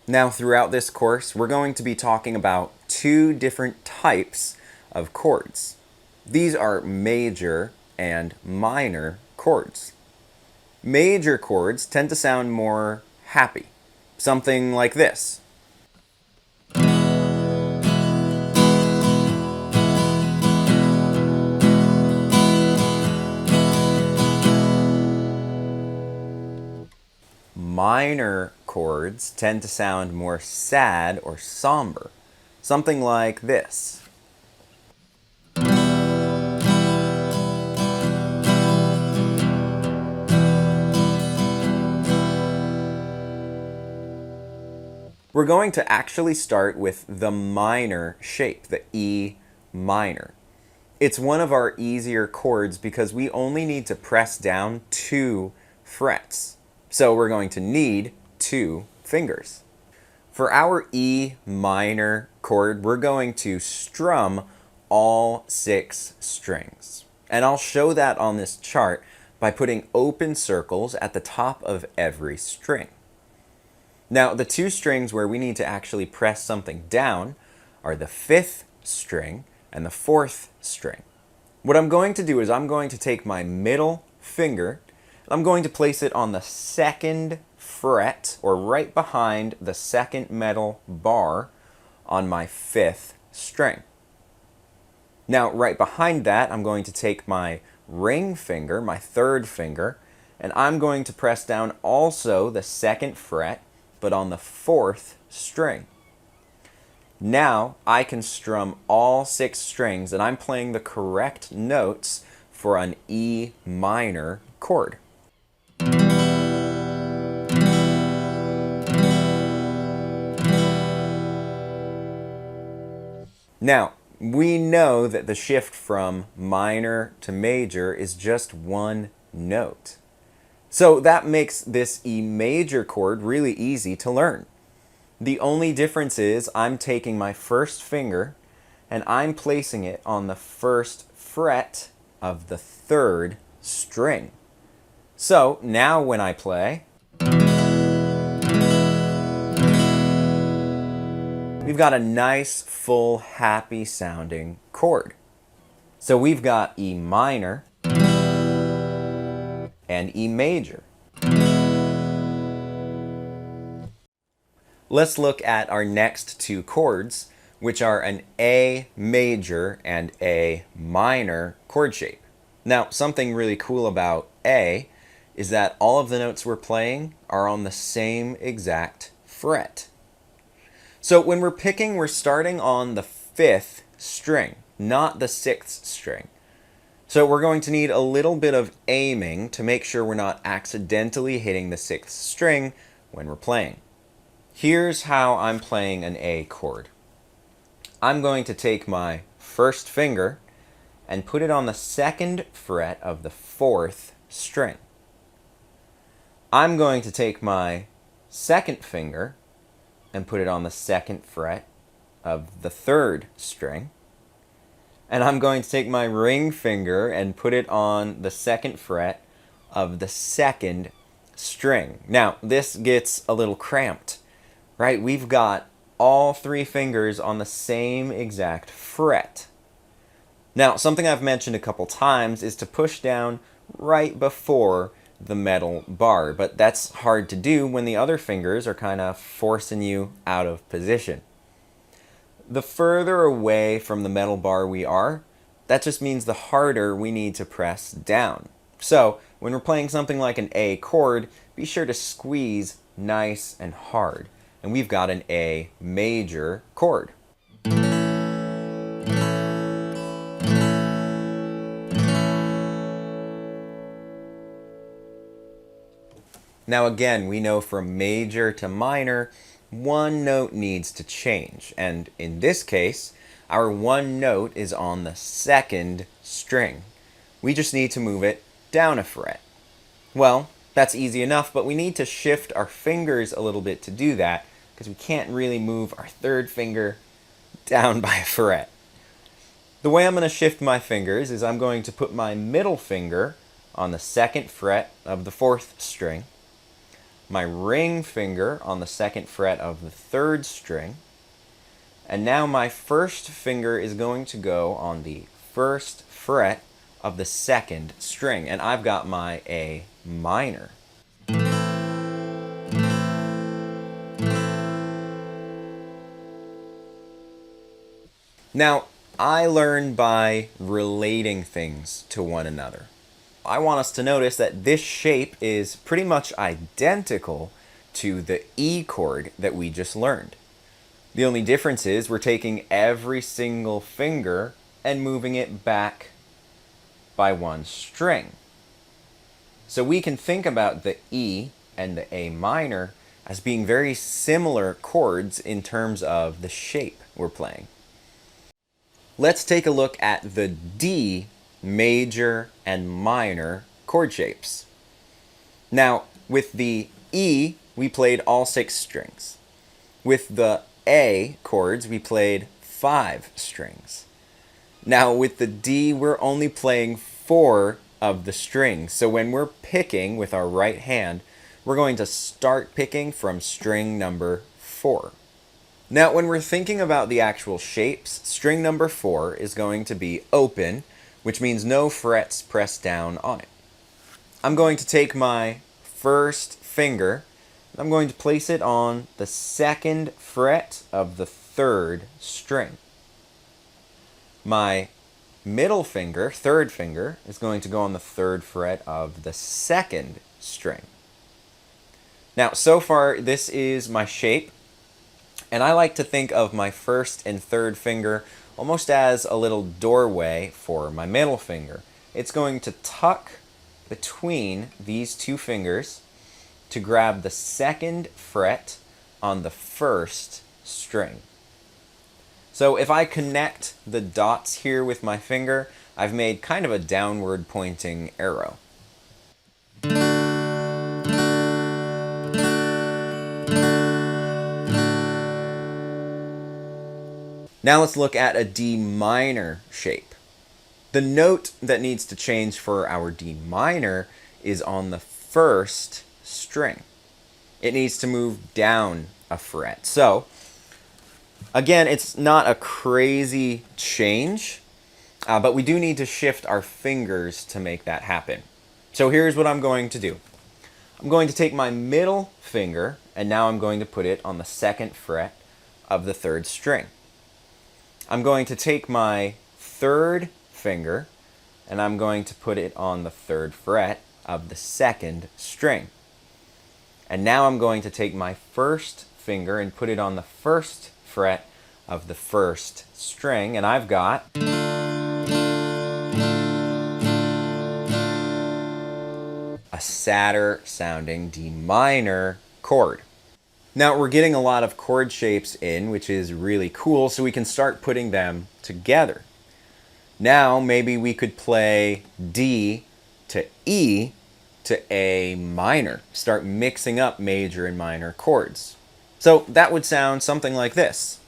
Now, throughout this course, we're going to be talking about two different types of chords. These are major and minor chords. Major chords tend to sound more happy, something like this. Minor chords tend to sound more sad or somber, something like this. We're going to actually start with the minor shape, the E minor. It's one of our easier chords because we only need to press down 2 frets. So we're going to need 2 fingers. For our E minor chord, we're going to strum all 6 strings. And I'll show that on this chart by putting open circles at the top of every string. Now, the 2 strings where we need to actually press something down are the 5th string and the 4th string. What I'm going to do is I'm going to take my middle finger, I'm going to place it on the 2nd fret, or right behind the 2nd metal bar on my 5th string. Now, right behind that, I'm going to take my ring finger, my 3rd finger, and I'm going to press down also the 2nd fret, but on the 4th string. Now I can strum all 6 strings, and I'm playing the correct notes for an E minor chord. Now, we know that the shift from minor to major is just 1 note. So that makes this E major chord really easy to learn. The only difference is I'm taking my 1st finger and I'm placing it on the 1st fret of the 3rd string. So now when I play, we've got a nice, full, happy sounding chord. So we've got E minor and E major. Let's look at our next 2 chords, which are an A major and A minor chord shape. Now, something really cool about A is that all of the notes we're playing are on the same exact fret. So when we're picking, we're starting on the 5th string, not the 6th string. So we're going to need a little bit of aiming to make sure we're not accidentally hitting the 6th string when we're playing. Here's how I'm playing an A chord. I'm going to take my 1st finger and put it on the 2nd fret of the 4th string. I'm going to take my 2nd finger and put it on the 2nd fret of the 3rd string. And I'm going to take my ring finger and put it on the 2nd fret of the 2nd string. Now, this gets a little cramped, right? We've got all 3 fingers on the same exact fret. Now, something I've mentioned a couple times is to push down right before the metal bar, but that's hard to do when the other fingers are kind of forcing you out of position. The further away from the metal bar we are, that just means the harder we need to press down. So when we're playing something like an A chord, be sure to squeeze nice and hard. And we've got an A major chord. Now again, we know from major to minor, 1 note needs to change. And in this case, our 1 note is on the 2nd string. We just need to move it down a fret. Well, that's easy enough, but we need to shift our fingers a little bit to do that because we can't really move our 3rd finger down by a fret. The way I'm going to shift my fingers is I'm going to put my middle finger on the 2nd fret of the 4th string. my ring finger on the 2nd fret of the 3rd string, and now my first finger is going to go on the 1st fret of the 2nd string, and I've got my A minor. Now, I learn by relating things to one another. I want us to notice that this shape is pretty much identical to the E chord that we just learned. The only difference is we're taking every single finger and moving it back by one string. So we can think about the E and the A minor as being very similar chords in terms of the shape we're playing. Let's take a look at the D major and minor chord shapes. Now, with the E, we played all 6 strings. With the A chords, we played 5 strings. Now, with the D, we're only playing 4 of the strings. So when we're picking with our right hand, we're going to start picking from string number 4. Now, when we're thinking about the actual shapes, string number 4 is going to be open, which means no frets pressed down on it. I'm going to take my first finger, and I'm going to place it on the 2nd fret of the 3rd string. My middle finger, 3rd finger, is going to go on the 3rd fret of the 2nd string. Now, so far, this is my shape, and I like to think of my 1st and 3rd finger almost as a little doorway for my middle finger. It's going to tuck between these 2 fingers to grab the 2nd fret on the 1st string. So if I connect the dots here with my finger, I've made kind of a downward pointing arrow. Now let's look at a D minor shape. The note that needs to change for our D minor is on the 1st string. It needs to move down a fret. So, again, it's not a crazy change, but we do need to shift our fingers to make that happen. So here's what I'm going to do. I'm going to take my middle finger, and now I'm going to put it on the 2nd fret of the 3rd string. I'm going to take my 3rd finger, and I'm going to put it on the 3rd fret of the 2nd string. And now I'm going to take my 1st finger and put it on the 1st fret of the 1st string, and I've got a sadder sounding D minor chord. Now we're getting a lot of chord shapes in, which is really cool, so we can start putting them together. Now maybe we could play D to E to A minor, start mixing up major and minor chords. So that would sound something like this.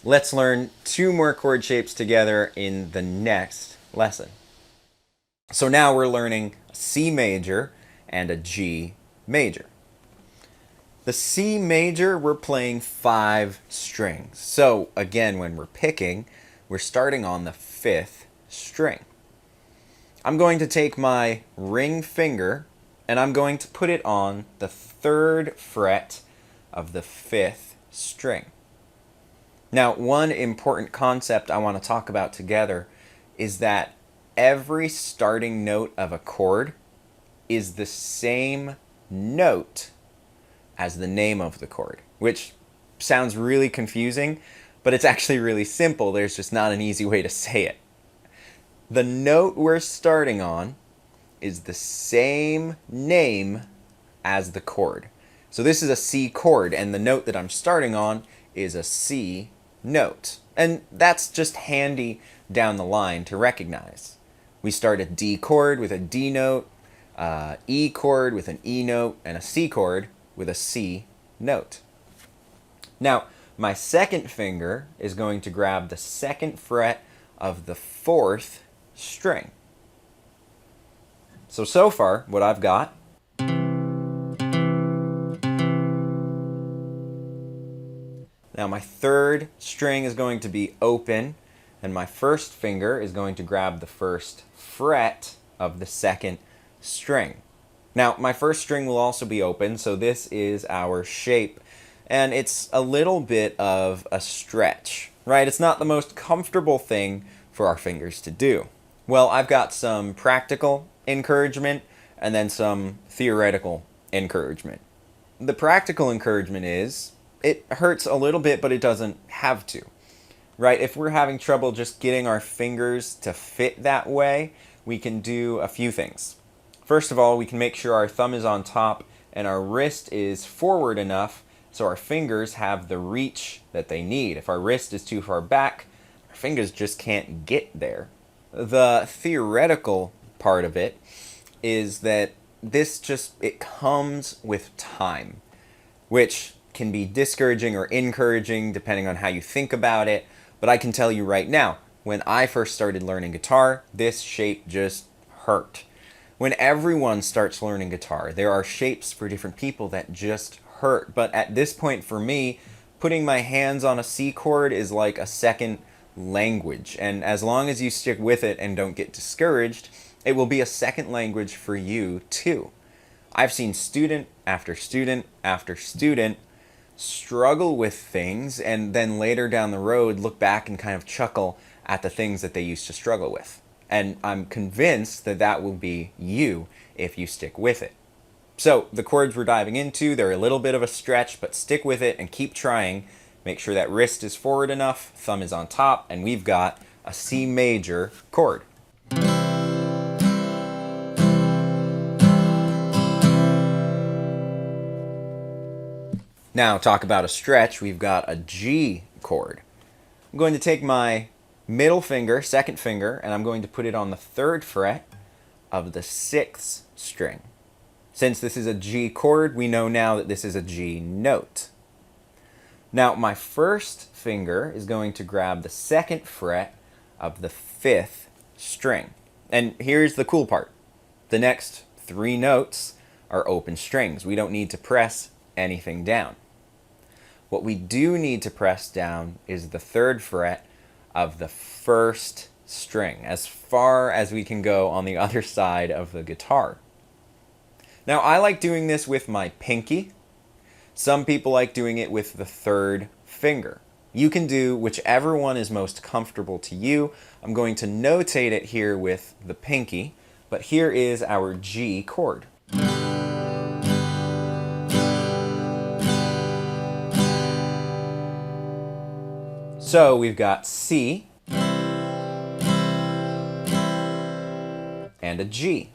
Let's learn 2 more chord shapes together in the next lesson. So now we're learning a C major and a G major. The C major, we're playing 5 strings. So again, when we're picking, we're starting on the 5th string. I'm going to take my ring finger and I'm going to put it on the 3rd fret of the 5th string. Now, one important concept I want to talk about together is that every starting note of a chord is the same note as the name of the chord, which sounds really confusing, but it's actually really simple. There's just not an easy way to say it. The note we're starting on is the same name as the chord. So this is a C chord, and the note that I'm starting on is a C note. And that's just handy down the line to recognize. We start a D chord with a D note, E chord with an E note, and a C chord with a C note. Now, my second finger is going to grab the second fret of the fourth string. So far, what I've got now my third string is going to be open, and my first finger is going to grab the first fret of the second string. Now, my first string will also be open, so this is our shape, and it's a little bit of a stretch, right? It's not the most comfortable thing for our fingers to do. Well, I've got some practical encouragement and then some theoretical encouragement. The practical encouragement is it hurts a little bit, but it doesn't have to, right? If we're having trouble just getting our fingers to fit that way, we can do a few things. First of all, we can make sure our thumb is on top and our wrist is forward enough so our fingers have the reach that they need. If our wrist is too far back, our fingers just can't get there. The theoretical part of it is that it comes with time, which can be discouraging or encouraging depending on how you think about it. But I can tell you right now, when I first started learning guitar, this shape just hurt. When everyone starts learning guitar, there are shapes for different people that just hurt. But at this point for me, putting my hands on a C chord is like a second language. And as long as you stick with it and don't get discouraged, it will be a second language for you too. I've seen student after student after student struggle with things and then later down the road look back and kind of chuckle at the things that they used to struggle with. And I'm convinced that that will be you if you stick with it. So the chords we're diving into, they're a little bit of a stretch, but stick with it and keep trying. Make sure that wrist is forward enough, thumb is on top, and we've got a C major chord. Now, talk about a stretch, we've got a G chord. I'm going to take my middle finger, second finger, and I'm going to put it on the third fret of the sixth string. Since this is a G chord, we know now that this is a G note. Now, my first finger is going to grab the second fret of the fifth string. And here's the cool part. The next three notes are open strings. We don't need to press anything down. What we do need to press down is the third fret of the first string, as far as we can go on the other side of the guitar. Now, I like doing this with my pinky. Some people like doing it with the third finger. You can do whichever one is most comfortable to you. I'm going to notate it here with the pinky, but here is our G chord. So we've got C and a G.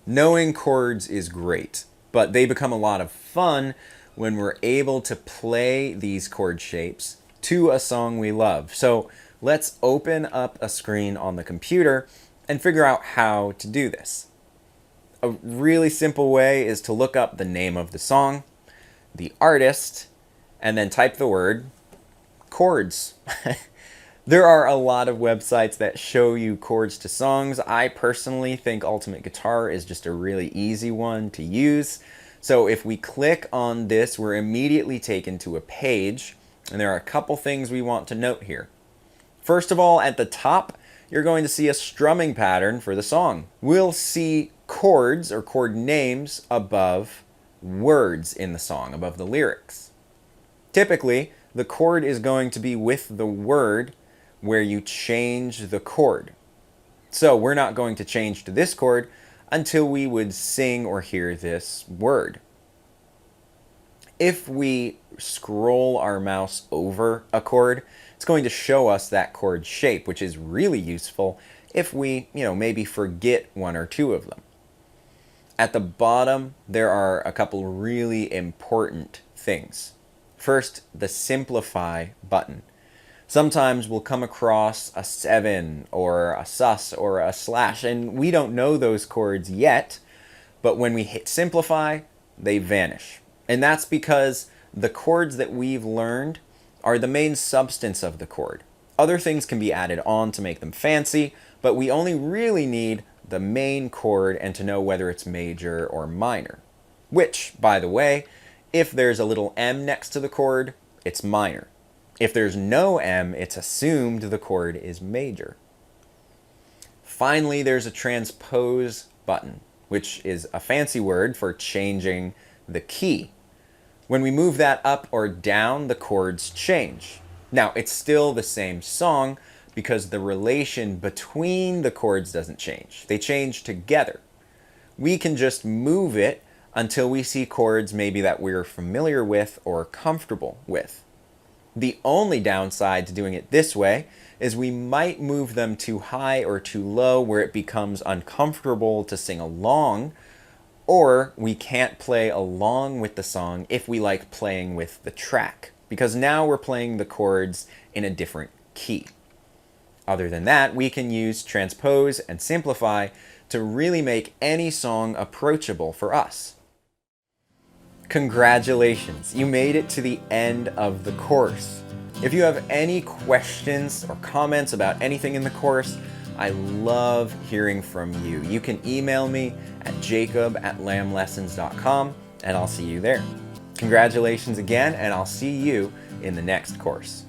Knowing chords is great, but they become a lot of fun when we're able to play these chord shapes to a song we love. So let's open up a screen on the computer and figure out how to do this. A really simple way is to look up the name of the song, the artist, and then type the word chords. There are a lot of websites that show you chords to songs. I personally think Ultimate Guitar is just a really easy one to use. So if we click on this, we're immediately taken to a page, and there are a couple things we want to note here. First of all, at the top, you're going to see a strumming pattern for the song. We'll see chords or chord names above words in the song, above the lyrics. Typically, the chord is going to be with the word where you change the chord. So we're not going to change to this chord until we would sing or hear this word. If we scroll our mouse over a chord, it's going to show us that chord shape, which is really useful if we, maybe forget one or two of them. At the bottom, there are a couple really important things. First, the simplify button. Sometimes we'll come across a 7 or a sus or a slash, and we don't know those chords yet, but when we hit simplify, they vanish. And that's because the chords that we've learned are the main substance of the chord. Other things can be added on to make them fancy, but we only really need the main chord and to know whether it's major or minor. Which, by the way, if there's a little M next to the chord, it's minor. If there's no M, it's assumed the chord is major. Finally, there's a transpose button, which is a fancy word for changing the key. When we move that up or down, the chords change. Now, it's still the same song because the relation between the chords doesn't change. They change together. We can just move it until we see chords maybe that we're familiar with or comfortable with. The only downside to doing it this way is we might move them too high or too low where it becomes uncomfortable to sing along, or we can't play along with the song if we like playing with the track, because now we're playing the chords in a different key. Other than that, we can use transpose and simplify to really make any song approachable for us. Congratulations, you made it to the end of the course. If you have any questions or comments about anything in the course, I love hearing from you. You can email me at jacob@lamblessons.com and I'll see you there. Congratulations again, and I'll see you in the next course.